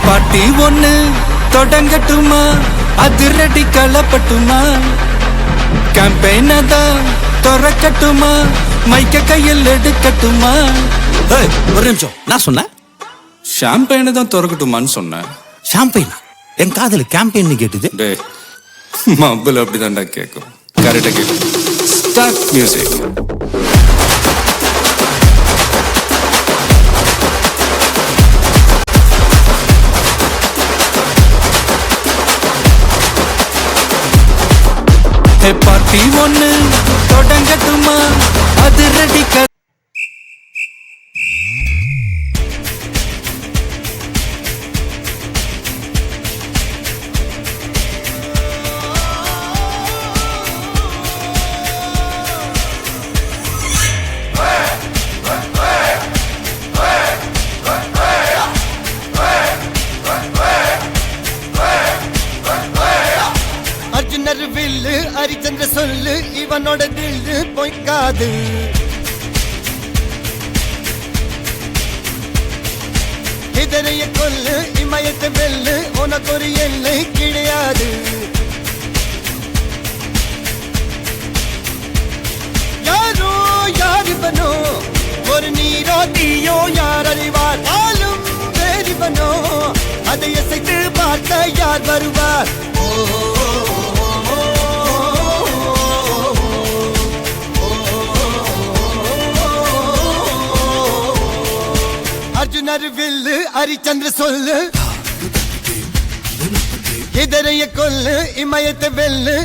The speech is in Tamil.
பாட்டி ஒண்ணு தொடங்கட்டுமா, அதிரடி களப்பட்டுமா, கேம்பெயின தான் திறக்கட்டுமா, மைக்க கையில் எடுக்கட்டுமா. ஒரு நிமிஷம், நான் சொன்னேன் ஷாம்பெயினை தான் திறக்கட்டுமான்னு சொன்னேன். ஷாம்பெயினா? என் காதல கேம்பெயின் கேட்டுது. டே மப்பிள் அப்படிதான்டா கேட்கும். கரெக்டா கேட்கும். Start music. பார்ட்டி ஒண்ணு தொடங்கட்டுமா, அதிரடி வில்லு ஹரிச்சந்திர சொல்லு, இவனோட தில்லு பொய்க்காது. இதரைய கொல்லு, இமயத்தை வெல்லு, உனக்கு ஒரு எல்லை கிடையாது. யாரோ யார் இவனோ, ஒரு நீரோ தீயோ யார் அறிவார். ஆளும் வேறிவனோ, அதை அசைத்து பார்த்த யார் வருவார். அர்ஜுனர் வில்லு ஹரிச்சந்திர சொல்லு, இதரைய கொல்லு, இமயத்தை வெல்லு.